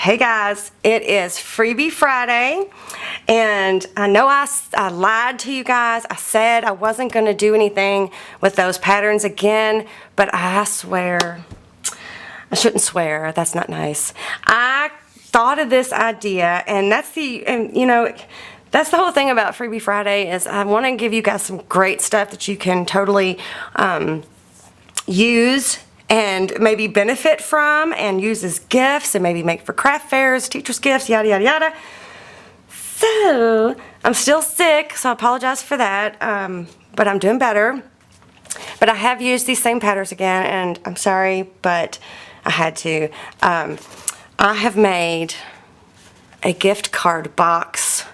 Hey guys, it is Freebie Friday, and I know I lied to you guys. I said I wasn't going to do anything with those patterns again, but I swear, I shouldn't swear, that's not nice. I thought of this idea, and that's the whole thing about Freebie Friday is I want to give you guys some great stuff that you can totally use and maybe benefit from and use as gifts and maybe make for craft fairs, teachers' gifts, yada, yada, yada. So, I'm still sick, so I apologize for that, but I'm doing better. But I have used these same patterns again, and I'm sorry, but I had to. I have made a gift card box.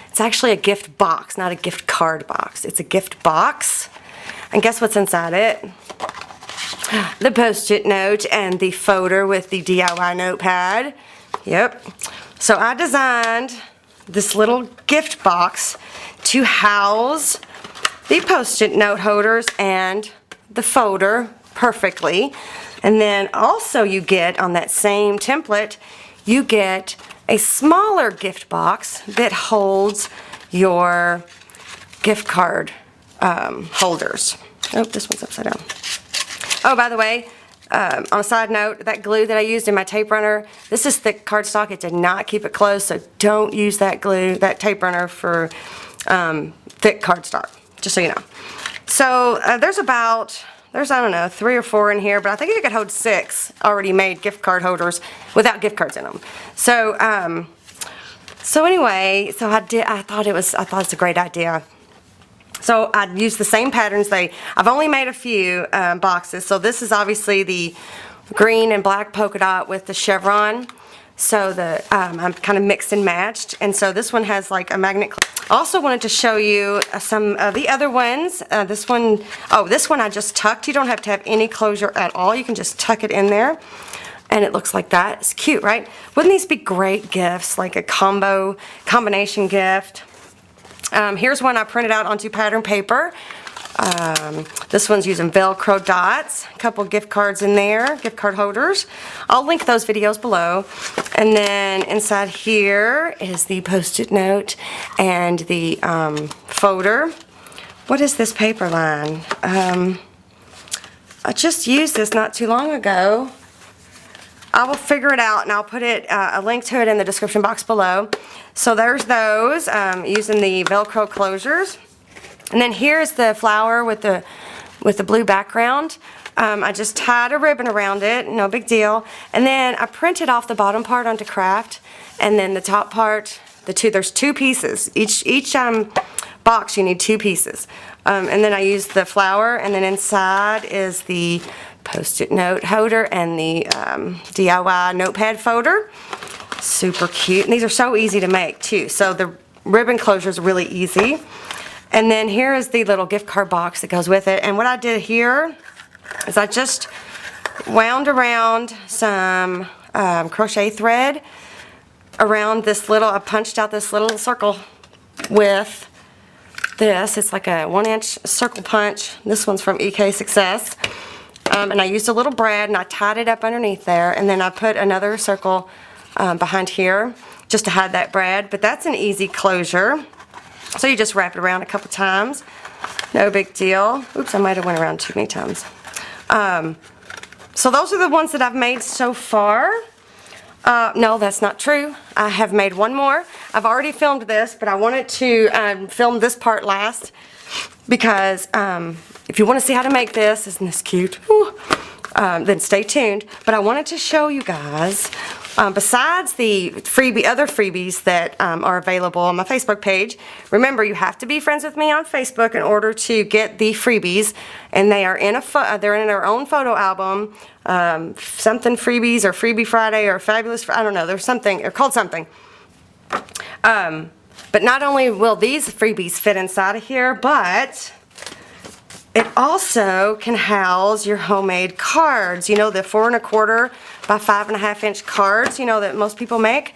It's actually a gift box, not a gift card box. It's a gift box. And guess what's inside it? The post-it note and the folder with the DIY notepad. Yep. So I designed this little gift box to house the post-it note holders and the folder perfectly. And then also you get on that same template, you get a smaller gift box that holds your gift card holders. Oh, this one's upside down. Oh, by the way, on a side note, that glue that I used in my tape runner, this is thick cardstock. It did not keep it closed, so don't use that glue, that tape runner for thick cardstock, just so you know. So there's I don't know, 3 or 4 in here, but I think you could hold 6 already made gift card holders without gift cards in them. So anyway, I thought it's a great idea. So I used the same patterns. I've only made a few boxes. So this is obviously the green and black polka dot with the chevron. So I'm kind of mixed and matched. And so this one has like a magnet. Also wanted to show you some of the other ones. This one I just tucked. You don't have to have any closure at all. You can just tuck it in there. And it looks like that. It's cute, right? Wouldn't these be great gifts, like a combination gift? Here's one I printed out onto pattern paper. This one's using Velcro dots. A couple gift cards in there, gift card holders. I'll link those videos below. And then inside here is the post-it note and the folder. What is this paper line? I just used this not too long ago. I will figure it out, and I'll put a link to it in the description box below. So there's those, using the Velcro closures. And then here's the flower with the blue background. I just tied a ribbon around it, no big deal. And then I printed off the bottom part onto craft, and then the top part, there's 2 pieces. Each box you need 2 pieces. And then I used the flower, and then inside is the post-it note holder and the DIY notepad folder. Super cute. And these are so easy to make too. So the ribbon closure is really easy. And then here is the little gift card box that goes with it. And what I did here is I just wound around some crochet thread around this little, I punched out this little circle with this. It's like a 1-inch circle punch. This one's from EK Success. And I used a little brad and I tied it up underneath there, and then I put another circle behind here just to hide that brad, but that's an easy closure. So you just wrap it around a couple times, no big deal. Oops, I might have went around too many times. So those are the ones that I've made so far. No, that's not true. I have made one more. I've already filmed this, but I wanted to film this part last because if you want to see how to make this, isn't this cute? Then stay tuned. But I wanted to show you guys, besides the other freebies that are available on my Facebook page. Remember, you have to be friends with me on Facebook in order to get the freebies, and they are they're in their own photo album. Something freebies or Freebie Friday or Fabulous. I don't know. There's something. They're called something. But not only will these freebies fit inside of here, but it also can house your homemade cards. You know, the 4 1/4 by 5 1/2 inch cards, you know, that most people make.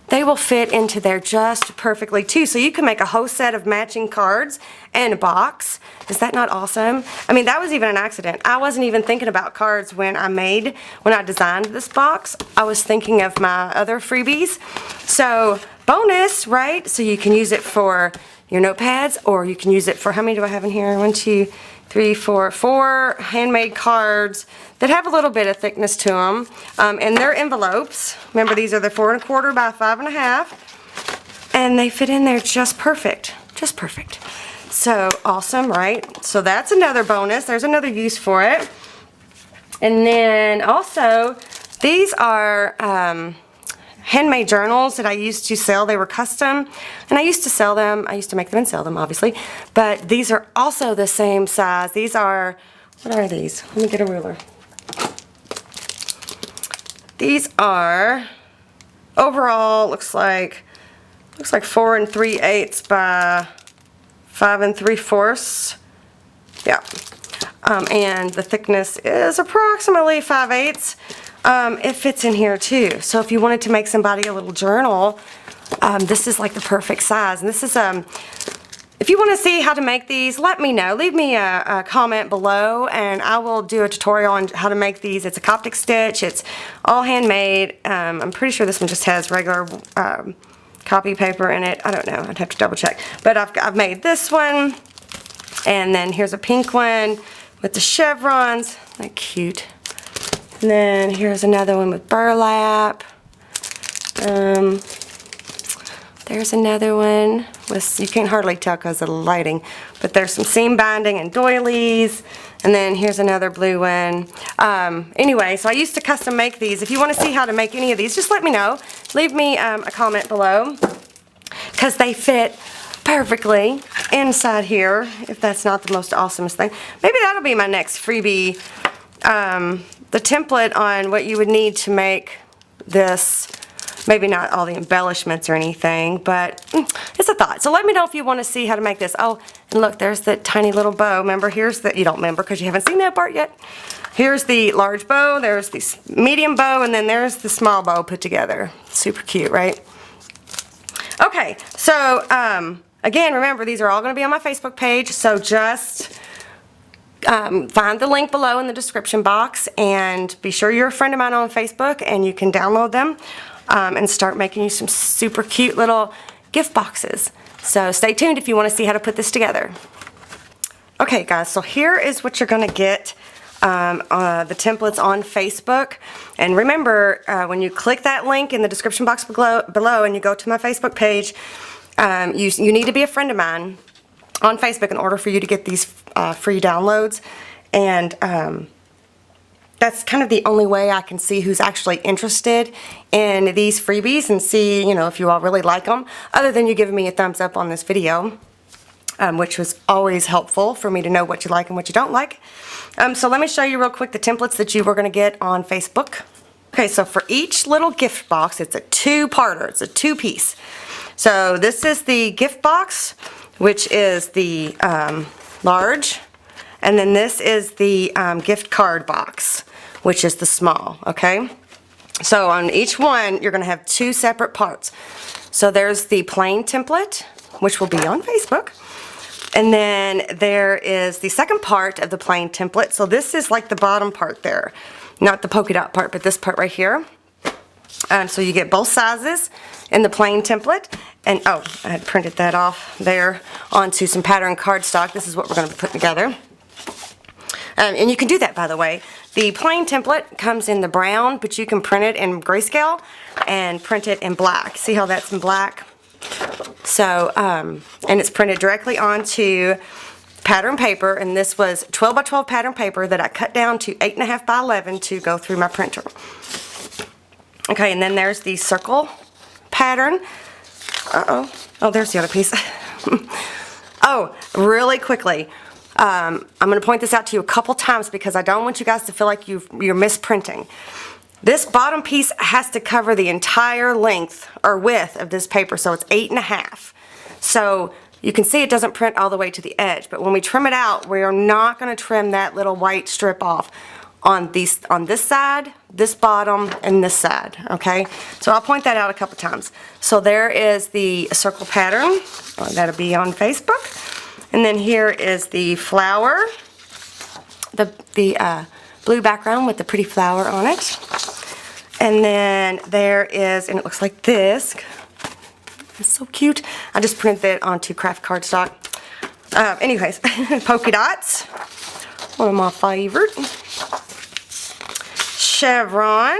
they will fit into there just perfectly too. So you can make a whole set of matching cards and a box. Is that not awesome? I mean, that was even an accident. I wasn't even thinking about cards when I designed this box. I was thinking of my other freebies. So bonus, right? So you can use it for your notepads, or you can use it for, how many do I have in here? 1, 2, 3, 4, 4 handmade cards that have a little bit of thickness to them. And they're envelopes. Remember, these are the 4 1/4 by 5 1/2. And they fit in there just perfect. Just perfect. So awesome, right? So that's another bonus. There's another use for it. And then also, these are handmade journals that I used to sell. They were custom, and I used to sell them. I used to make them and sell them, obviously. But these are also the same size. These are, what are these? Let me get a ruler. These are, overall, looks like 4 3/8 by 5 3/4. Yeah. And the thickness is approximately 5/8. It fits in here too. So if you wanted to make somebody a little journal, this is like the perfect size. And this is, if you want to see how to make these, let me know. Leave me a comment below, and I will do a tutorial on how to make these. It's a Coptic stitch. It's all handmade. I'm pretty sure this one just has regular copy paper in it. I don't know. I'd have to double check. But I've made this one, and then here's a pink one with the chevrons. Isn't that cute? And then here's another one with burlap. There's another one with, you can't hardly tell because of the lighting, but there's some seam binding and doilies. And then here's another blue one. Anyway, so I used to custom make these. If you want to see how to make any of these, just let me know. Leave me a comment below, because they fit perfectly inside here, if that's not the most awesomest thing. Maybe that'll be my next freebie. The template on what you would need to make this. Maybe not all the embellishments or anything, but it's a thought. So let me know if you want to see how to make this. Oh, and look, there's the tiny little bow. Remember, here's the, you don't remember because you haven't seen that part yet. Here's the large bow, there's the medium bow, and then there's the small bow put together. Super cute, right? Okay, so again, remember, these are all going to be on my Facebook page, so just find the link below in the description box, and be sure you're a friend of mine on Facebook, and you can download them and start making you some super cute little gift boxes. So stay tuned if you want to see how to put this together. Okay guys, so here is what you're going to get, the templates on Facebook. And remember, when you click that link in the description box below and you go to my Facebook page, you need to be a friend of mine on Facebook in order for you to get these free downloads. And that's kind of the only way I can see who's actually interested in these freebies and see, you know, if you all really like them, other than you giving me a thumbs up on this video, which was always helpful for me to know what you like and what you don't like. So let me show you real quick the templates that you were going to get on Facebook. Okay, so for each little gift box, it's a two-parter. It's a two-piece. So this is the gift box, which is the large, and then this is the gift card box, which is the small, okay? So on each one, you're going to have two separate parts. So there's the plain template, which will be on Facebook. And then there is the second part of the plain template. So this is like the bottom part there. Not the polka dot part, but this part right here. So you get both sizes in the plain template. And oh, I had printed that off there onto some pattern cardstock. This is what we're going to be putting together. And you can do that, by the way. The plain template comes in the brown, but you can print it in grayscale and print it in black. See how that's in black? So, and it's printed directly onto pattern paper, and this was 12 by 12 pattern paper that I cut down to 8.5 by 11 to go through my printer. Okay, and then there's the circle pattern. Uh-oh. Oh, there's the other piece. Oh, really quickly. I'm going to point this out to you a couple times because I don't want you guys to feel like you're misprinting. This bottom piece has to cover the entire length or width of this paper, so it's 8.5. So you can see it doesn't print all the way to the edge, but when we trim it out, we are not going to trim that little white strip off. on this side, this bottom, and this side, okay? So I'll point that out a couple times. So there is the circle pattern, that'll be on Facebook. And then here is the flower, the blue background with the pretty flower on it. And then there is, and it looks like this. It's so cute. I just printed it onto craft cardstock. Anyways, polka dots, one of my favorite. Chevron.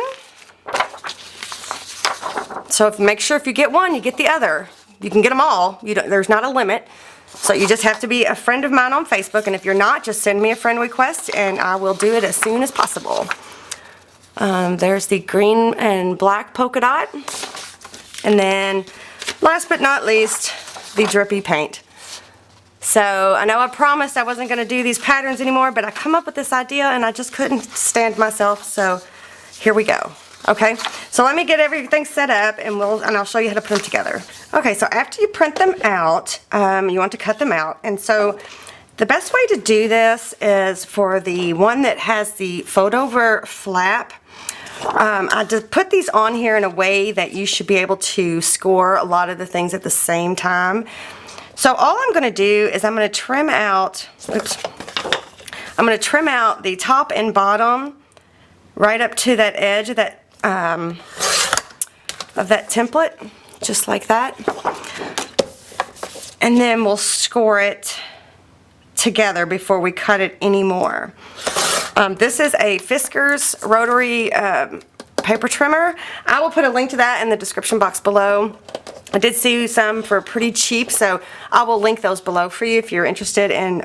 So make sure if you get one, you get the other. You can get them all. There's not a limit. So you just have to be a friend of mine on Facebook, and if you're not, just send me a friend request and I will do it as soon as possible. There's the green and black polka dot. And then, last but not least, the drippy paint. So I know I promised I wasn't going to do these patterns anymore, but I come up with this idea and I just couldn't stand myself, so here we go. Okay, so let me get everything set up and I'll show you how to put them together. Okay, so after you print them out, you want to cut them out. And so the best way to do this is for the one that has the fold over flap. I just put these on here in a way that you should be able to score a lot of the things at the same time. So all I'm going to do is I'm going to trim out, I'm going to trim out the top and bottom right up to that edge of that template, just like that. And then we'll score it together before we cut it anymore. This is a Fiskars rotary paper trimmer. I will put a link to that in the description box below. I did see some for pretty cheap, so I will link those below for you if you're interested in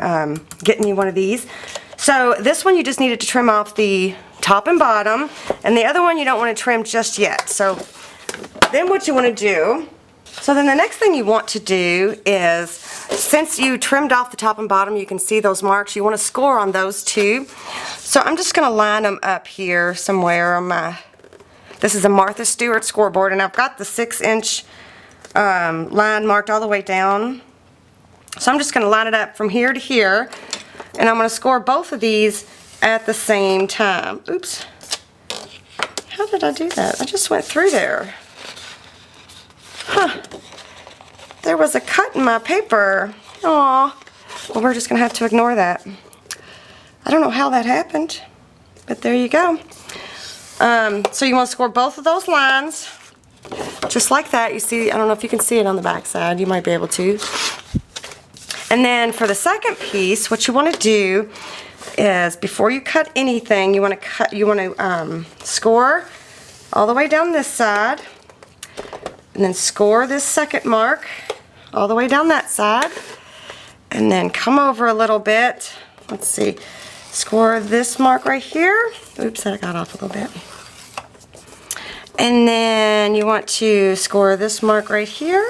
getting you one of these. So this one you just needed to trim off the top and bottom, and the other one you don't want to trim just yet. So then what you want to do, so then the next thing you want to do is, since you trimmed off the top and bottom, you can see those marks, you want to score on those two. So I'm just going to line them up here somewhere on my, this is a Martha Stewart scoreboard, and I've got the 6-inch line marked all the way down. So I'm just going to line it up from here to here, and I'm going to score both of these at the same time. Oops. How did I do that? I just went through there. Huh. There was a cut in my paper. Aw. Well, we're just going to have to ignore that. I don't know how that happened, but there you go. So you want to score both of those lines just like that. You see, I don't know if you can see it on the back side. You might be able to. And then for the second piece, what you want to do is, before you cut anything, you want to score all the way down this side, and then score this second mark all the way down that side, and then come over a little bit. Let's see, score this mark right here. Oops, that got off a little bit. And then you want to score this mark right here.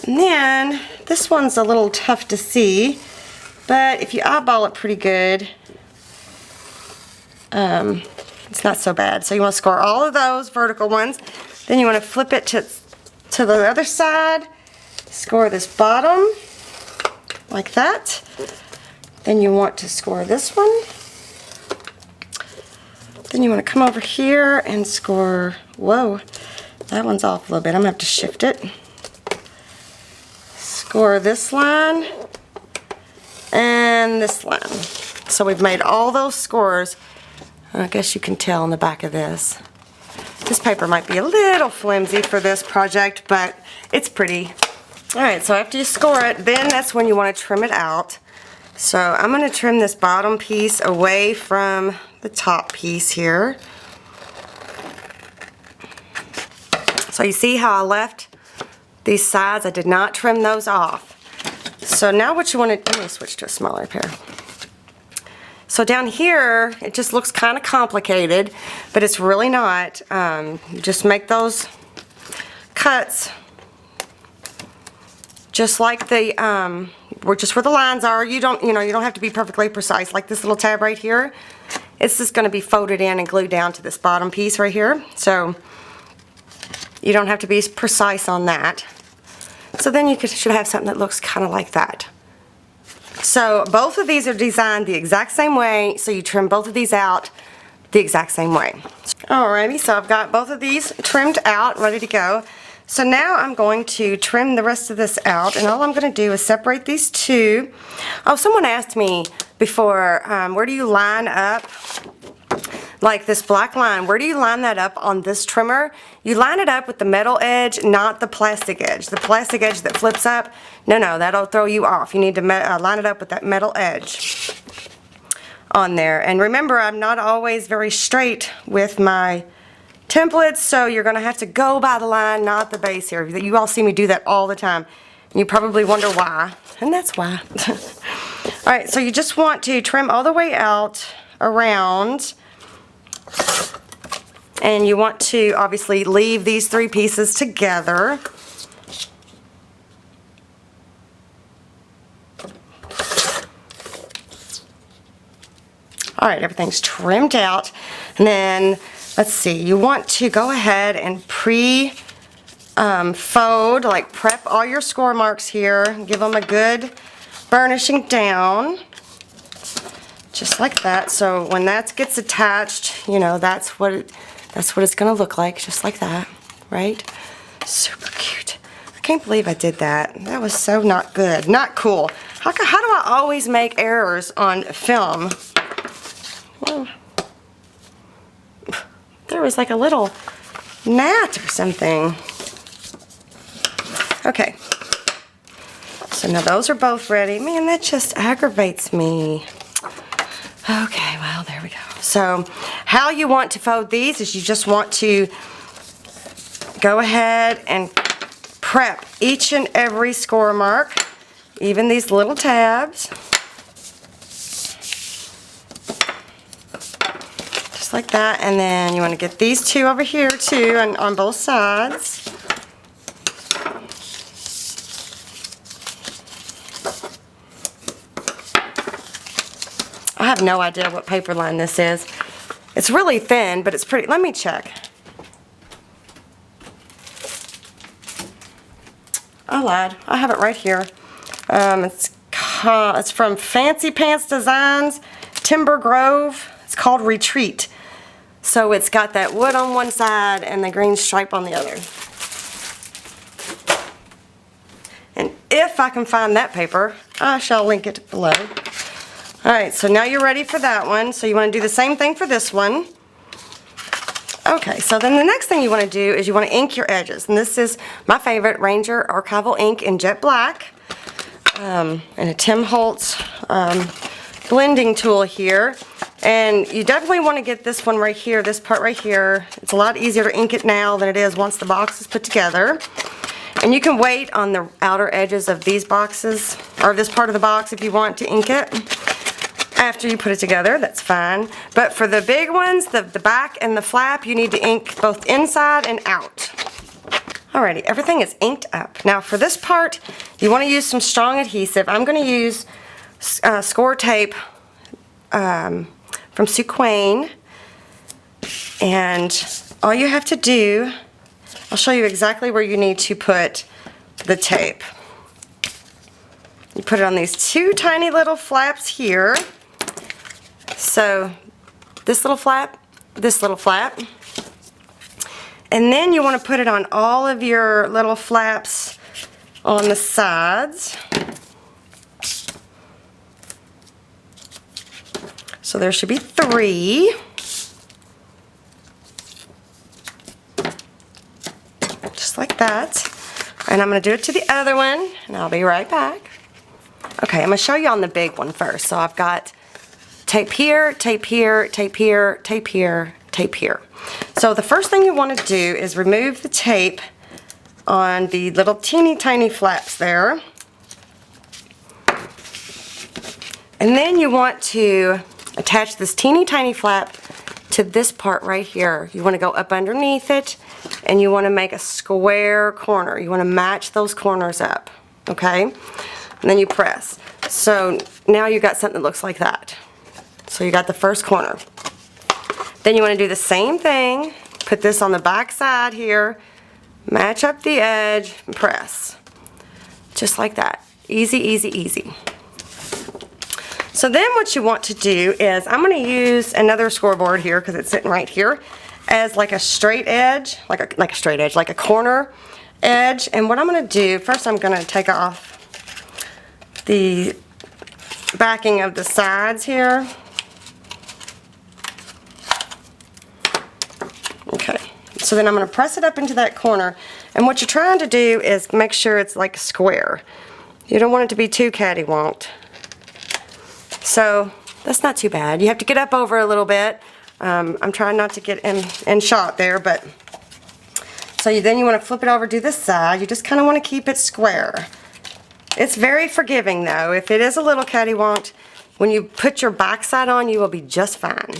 And then this one's a little tough to see, but if you eyeball it pretty good, it's not so bad. So you want to score all of those vertical ones. Then you want to flip it to the other side, score this bottom like that. Then you want to score this one. Then you want to come over here and score, whoa, that one's off a little bit. I'm going to have to shift it. Score this line and this line. So we've made all those scores. I guess you can tell on the back of this. This paper might be a little flimsy for this project, but it's pretty. Alright, so after you score it, then that's when you want to trim it out. So I'm going to trim this bottom piece away from the top piece here. So you see how I left these sides? I did not trim those off. So now what you want to, let me switch to a smaller pair. So down here, it just looks kind of complicated, but it's really not. You just make those cuts just like the, just where the lines are. You don't have to be perfectly precise. Like this little tab right here, it's just going to be folded in and glued down to this bottom piece right here. So you don't have to be precise on that. So then you should have something that looks kind of like that. So both of these are designed the exact same way, so you trim both of these out the exact same way. Alrighty, so I've got both of these trimmed out, ready to go. So now I'm going to trim the rest of this out, and all I'm going to do is separate these two. Oh, someone asked me before, where do you line up, like this black line, where do you line that up on this trimmer? You line it up with the metal edge, not the plastic edge. The plastic edge that flips up, no, that'll throw you off. You need to line it up with that metal edge on there. And remember, I'm not always very straight with my templates, so you're going to have to go by the line, not the base here. You all see me do that all the time. And you probably wonder why, and that's why. Alright, so you just want to trim all the way out around, and you want to obviously leave these three pieces together. Alright, everything's trimmed out, and then let's see, you want to go ahead and fold, like prep all your score marks here, give them a good burnishing down, just like that. So when that gets attached, you know, that's what it's going to look like, just like that, right? Super cute. I can't believe I did that. That was so not good, not cool. How do I always make errors on film? Well, there was like a little gnat or something. Okay. So now those are both ready. Man, that just aggravates me. Okay, well, there we go. So how you want to fold these is you just want to go ahead and prep each and every score mark, even these little tabs. Just like that. And then you want to get these two over here too, and on both sides. I have no idea what paper line this is. It's really thin, but it's pretty. Let me check. I lied. I have it right here. It's from Fancy Pants Designs, Timber Grove. It's called Retreat. So it's got that wood on one side and the green stripe on the other. And if I can find that paper, I shall link it below. Alright, so now you're ready for that one. So you want to do the same thing for this one. Okay, so then the next thing you want to do is you want to ink your edges. And this is my favorite, Ranger Archival ink in jet black. And a Tim Holtz blending tool here. And you definitely want to get this one right here, this part right here. It's a lot easier to ink it now than it is once the box is put together. And you can wait on the outer edges of these boxes, or this part of the box if you want to ink it. After you put it together, that's fine. But for the big ones, the back and the flap, you need to ink both inside and out. Alrighty, everything is inked up. Now for this part, you want to use some strong adhesive. I'm going to use score tape from Suquain. And all you have to do, I'll show you exactly where you need to put the tape. You put it on these two tiny little flaps here. So this little flap, and then you want to put it on all of your little flaps on the sides. So there should be 3. Just like that. And I'm going to do it to the other one, and I'll be right back. Okay, I'm going to show you on the big one first. So I've got tape here, tape here, tape here, tape here, tape here. So the first thing you want to do is remove the tape on the little teeny tiny flaps there. And then you want to attach this teeny tiny flap to this part right here. You want to go up underneath it, and you want to make a square corner. You want to match those corners up, okay? And then you press. So now you got something that looks like that. So you got the first corner. Then you want to do the same thing. Put this on the back side here. Match up the edge and press. Just like that. Easy, easy, easy. So then what you want to do is, I'm going to use another scoreboard here because it's sitting right here as like a straight edge, like a corner edge. And what I'm going to do, first I'm going to take off the backing of the sides here. Okay, so then I'm going to press it up into that corner. And what you're trying to do is make sure it's like square. You don't want it to be too cattywamped. So that's not too bad. You have to get up over a little bit. I'm trying not to get in shot there, but so then you want to flip it over to this side. You just kind of want to keep it square. It's very forgiving though. If it is a little cattywamped, when you put your back side on, you will be just fine.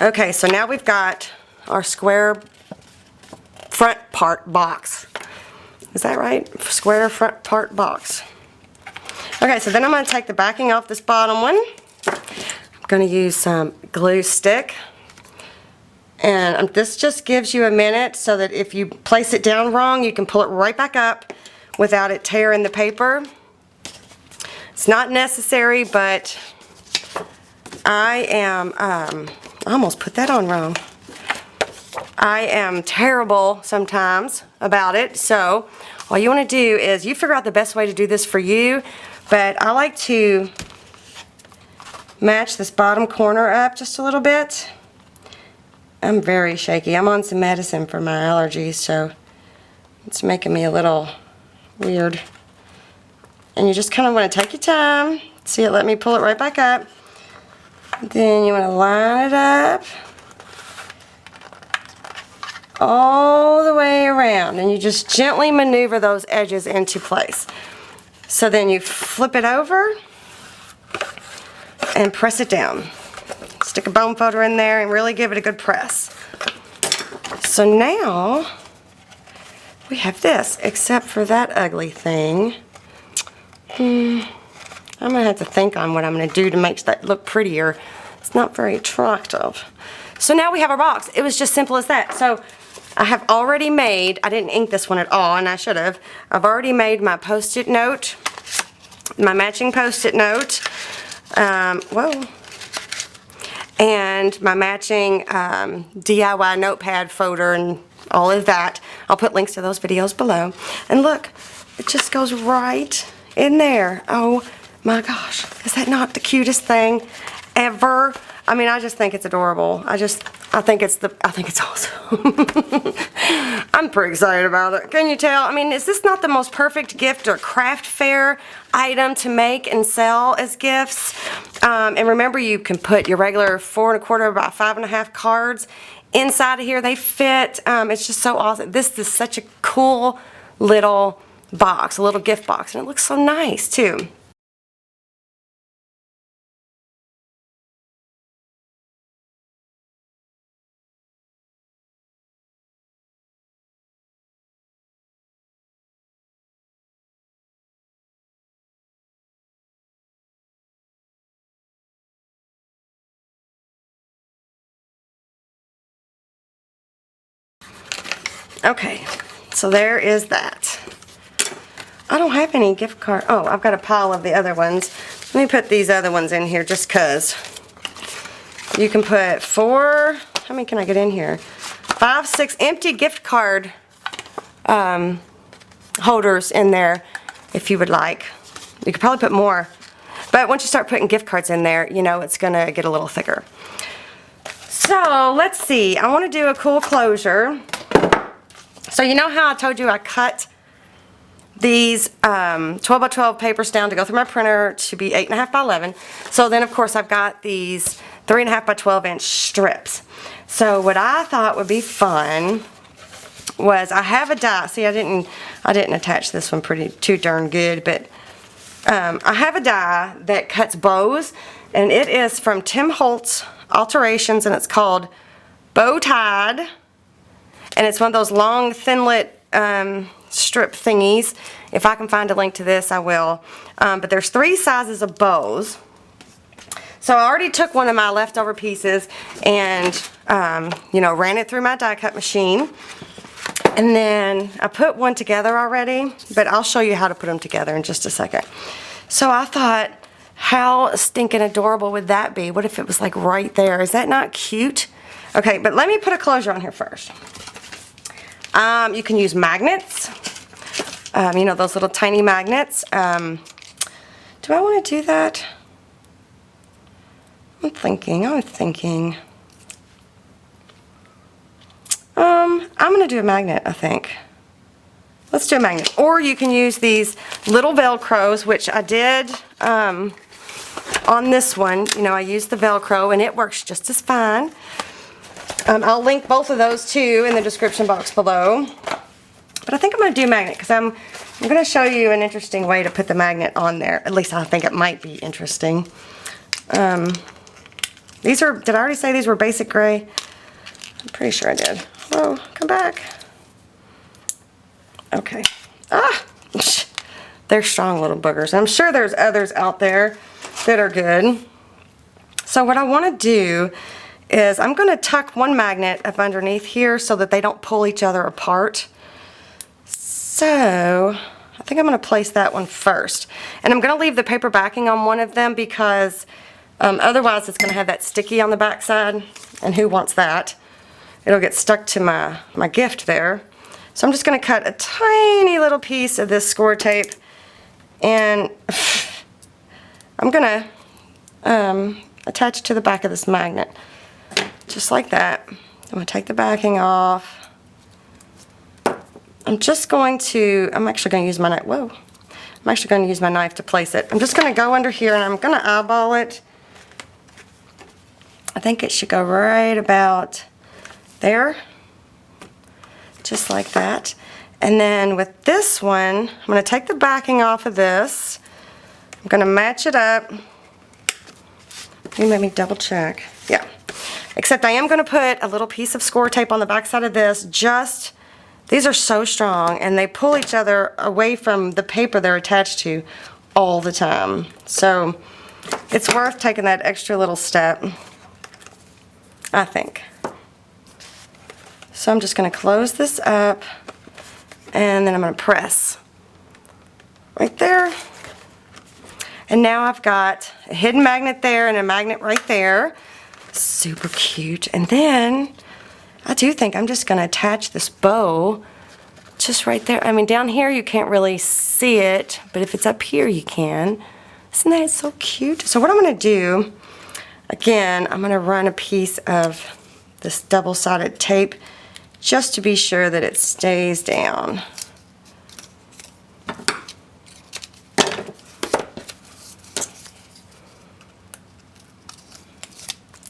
Okay, so now we've got our square front part box. Is that right? Square front part box. Okay, so then I'm going to take the backing off this bottom one. I'm going to use some glue stick. And this just gives you a minute so that if you place it down wrong, you can pull it right back up without it tearing the paper. It's not necessary, but I almost put that on wrong. I am terrible sometimes about it, so all you want to do is you figure out the best way to do this for you. But I like to match this bottom corner up just a little bit. I'm very shaky. I'm on some medicine for my allergies, so it's making me a little weird. And you just kind of want to take your time. See it, let me pull it right back up. Then you want to line it up all the way around, and you just gently maneuver those edges into place. So then you flip it over and press it down. Stick a bone folder in there and really give it a good press. So now we have this, except for that ugly thing. I'm gonna have to think on what I'm gonna do to make that look prettier. It's not very attractive. So now we have our box. It was just simple as that. So I have already made, I didn't ink this one at all, and I should have. I've already made my post-it note, my matching post-it note, and my matching DIY notepad folder and all of that. I'll put links to those videos below. And look, it just goes right in there. Oh my gosh, is that not the cutest thing ever? I mean, I just think it's adorable. I think it's awesome. I'm pretty excited about it. Can you tell? I mean, is this not the most perfect gift or craft fair item to make and sell as gifts? And remember, you can put your regular 4 1/4 by 5 1/2 cards inside of here. They fit. It's just so awesome. This is such a cool little box, a little gift box, and it looks so nice too. Okay, so there is that. I don't have any gift card. Oh, I've got a pile of the other ones. Let me put these other ones in here just because. You can put 4, how many can I get in here? 5, 6 empty gift card holders in there if you would like. You could probably put more. But once you start putting gift cards in there, you know it's going to get a little thicker. So, let's see. I want to do a cool closure. So you know how I told you I cut these 12 by 12 papers down to go through my printer to be 8 1/2 by 11. So then of course I've got these 3 1/2 by 12 inch strips. So what I thought would be fun was I have a die. See, I didn't attach this one too darn good, but I have a die that cuts bows, and it is from Tim Holtz Alterations, and it's called Bow Tied. And it's one of those long, thinlit strip thingies. If I can find a link to this, I will. But there's 3 sizes of bows. So I already took one of my leftover pieces and, you know, ran it through my die cut machine. And then I put one together already, but I'll show you how to put them together in just a second. So I thought, How stinking adorable would that be? What if it was like right there? Is that not cute? Okay, but let me put a closure on here first. You can use magnets. You know, those little tiny magnets. Do I want to do that? I'm thinking. I'm going to do a magnet, I think. Let's do a magnet. Or you can use these little Velcros, which I did on this one. You know, I used the Velcro, and it works just as fine. I'll link both of those too in the description box below. But I think I'm going to do a magnet because I'm going to show you an interesting way to put the magnet on there. At least I think it might be interesting. These are, did I already say these were basic gray? I'm pretty sure I did. Whoa, come back. Okay. Ah! They're strong little boogers. I'm sure there's others out there that are good. So what I want to do is I'm going to tuck one magnet up underneath here so that they don't pull each other apart. So I think I'm going to place that one first. And I'm going to leave the paper backing on one of them because otherwise it's going to have that sticky on the back side. And who wants that? It'll get stuck to my gift there. So I'm just going to cut a tiny little piece of this score tape. And I'm going to attach it to the back of this magnet. Just like that. I'm going to take the backing off. I'm actually going to use my knife. Whoa. I'm actually going to use my knife to place it. I'm just going to go under here and I'm going to eyeball it. I think it should go right about there. Just like that. And then with this one, I'm going to take the backing off of this. I'm going to match it up. You let me double check. Yeah. Except I am going to put a little piece of score tape on the back side of this. These are so strong and they pull each other away from the paper they're attached to all the time. So it's worth taking that extra little step, I think. So I'm just going to close this up and then I'm going to press right there. And now I've got a hidden magnet there and a magnet right there. Super cute. And then I do think I'm just going to attach this bow just right there. I mean, down here you can't really see it, but if it's up here you can. Isn't that so cute? So what I'm going to do, again, I'm going to run a piece of this double-sided tape just to be sure that it stays down.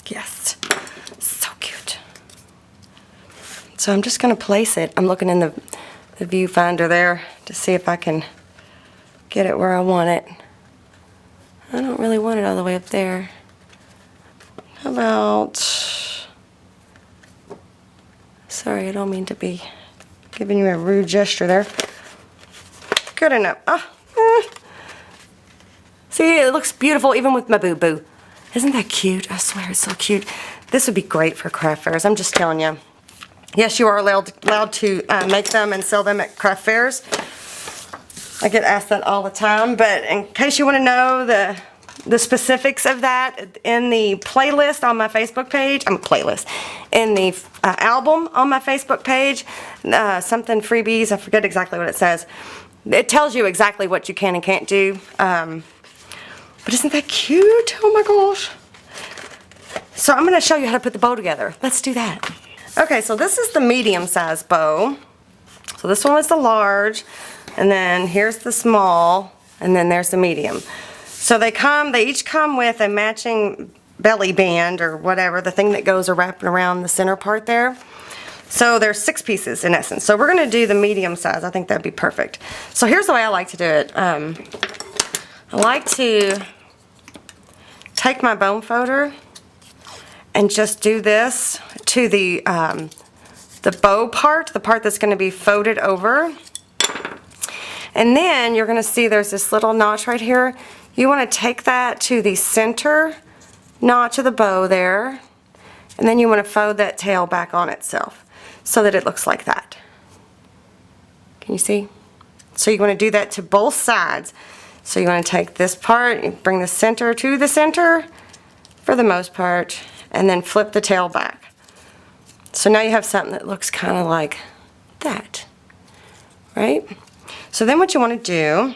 Yes, so cute. So I'm just going to place it. I'm looking in the viewfinder there to see if I can get it where I want it. I don't really want it all the way up there. How about... Sorry, I don't mean to be giving you a rude gesture there. Good enough. See, it looks beautiful even with my boo-boo. Isn't that cute? I swear it's so cute. This would be great for craft fairs. I'm just telling you. Yes, you are allowed to make them and sell them at craft fairs. I get asked that all the time, but in case you want to know the specifics of that, in the playlist on my Facebook page, in the album on my Facebook page, something freebies, I forget exactly what it says. It tells you exactly what you can and can't do. But isn't that cute? Oh my gosh. So I'm going to show you how to put the bow together. Let's do that. Okay, so this is the medium-sized bow. So this one was the large, and then here's the small, and then there's the medium. So they each come with a matching belly band or whatever, the thing that goes wrapping around the center part there. So there's 6 pieces in essence. So we're going to do the medium size. I think that'd be perfect. So here's the way I like to do it. I like to take my bone folder and just do this to the bow part, the part that's going to be folded over. And then you're going to see there's this little notch right here. You want to take that to the center notch of the bow there, and then you want to fold that tail back on itself so that it looks like that. Can you see? So you want to do that to both sides. So you want to take this part, you bring the center to the center for the most part, and then flip the tail back. So now you have something that looks kind of like that, right? So then what you want to do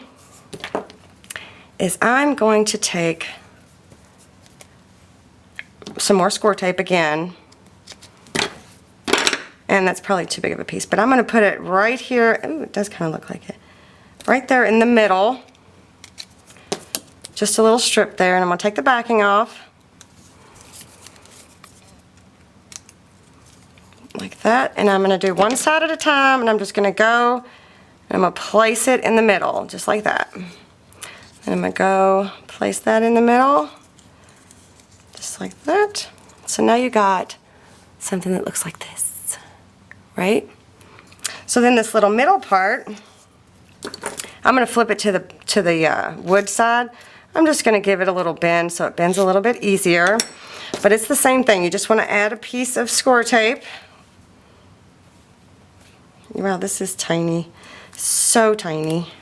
is I'm going to take some more score tape again, and that's probably too big of a piece, but I'm going to put it right here. Ooh, it does kind of look like it. Right there in the middle. Just a little strip there, and I'm going to take the backing off. Like that, and I'm going to do one side at a time, and I'm just going to go, and I'm going to place it in the middle, just like that. And I'm going to go place that in the middle, just like that. So now you got something that looks like this, right? So then this little middle part, I'm going to flip it to the wood side. I'm just going to give it a little bend so it bends a little bit easier. But it's the same thing. You just want to add a piece of score tape. Wow, this is tiny. So tiny.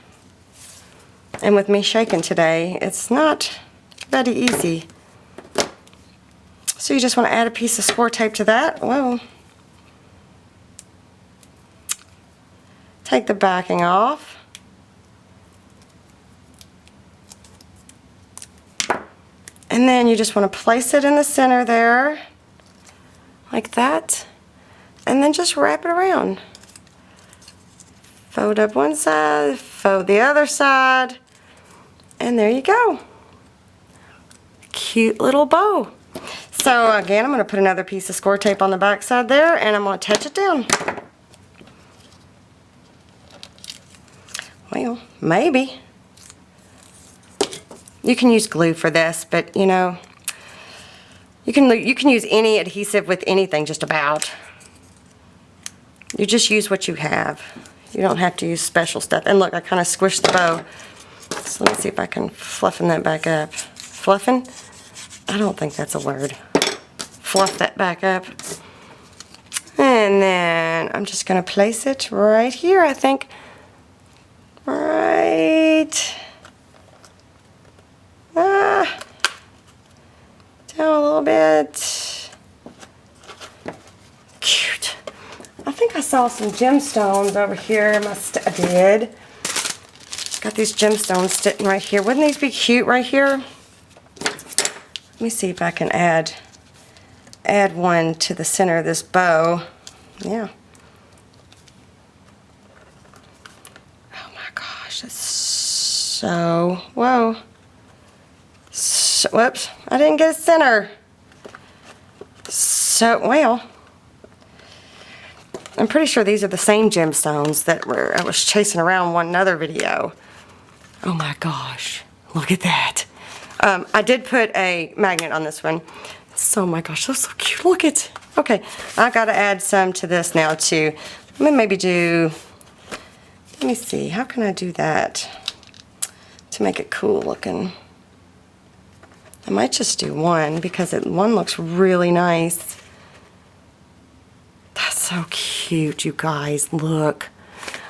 And with me shaking today, it's not very easy. So you just want to add a piece of score tape to that. Whoa. Take the backing off. And then you just want to place it in the center there, like that, and then just wrap it around. Fold up one side, fold the other side, and there you go. Cute little bow. So again, I'm going to put another piece of score tape on the back side there, and I'm going to touch it down. Well, maybe. You can use glue for this, but you know, you can use any adhesive with anything just about. You just use what you have. You don't have to use special stuff. And look, I kind of squished the bow. So let me see if I can fluffen that back up. Fluffen? I don't think that's a word. Fluff that back up. And then I'm just going to place it right here, I think. Right. Down a little bit. Cute. I think I saw some gemstones over here. I did. Got these gemstones sitting right here. Wouldn't these be cute right here? Let me see if I can add one to the center of this bow. Yeah. Oh my gosh, that's so, whoa. So, whoops, I didn't get a center. So, well, I'm pretty sure these are the same gemstones that I was chasing around one other video. Oh my gosh, look at that. I did put a magnet on this one. So, my gosh, that's so cute. Look at, okay, I gotta add some to this now too. Let me maybe do, let me see, how can I do that to make it cool looking? I might just do one because one looks really nice. That's so cute, you guys, look.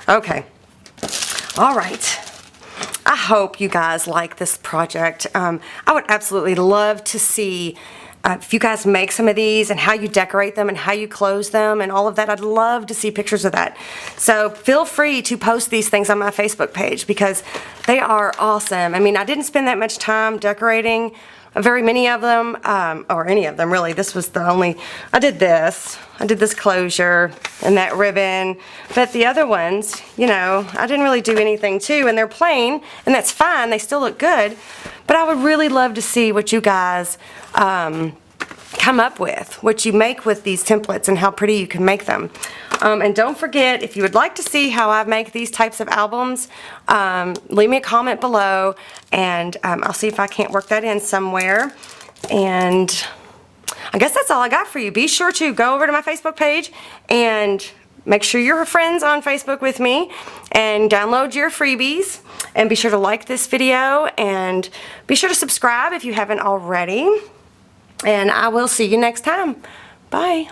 Okay, all right. I hope you guys like this project. I would absolutely love to see if you guys make some of these and how you decorate them and how you close them and all of that. I'd love to see pictures of that. So feel free to post these things on my Facebook page because they are awesome. I mean, I didn't spend that much time decorating very many of them, or any of them really. This was the only, I did this closure and that ribbon, but the other ones, you know, I didn't really do anything too, and they're plain, and that's fine, they still look good, but I would really love to see what you guys come up with, what you make with these templates and how pretty you can make them. And don't forget, if you would like to see how I make these types of albums, leave me a comment below, and I'll see if I can't work that in somewhere. And I guess that's all I got for you. Be sure to go over to my Facebook page and make sure you're friends on Facebook with me and download your freebies. And be sure to like this video and be sure to subscribe if you haven't already. And I will see you next time. Bye.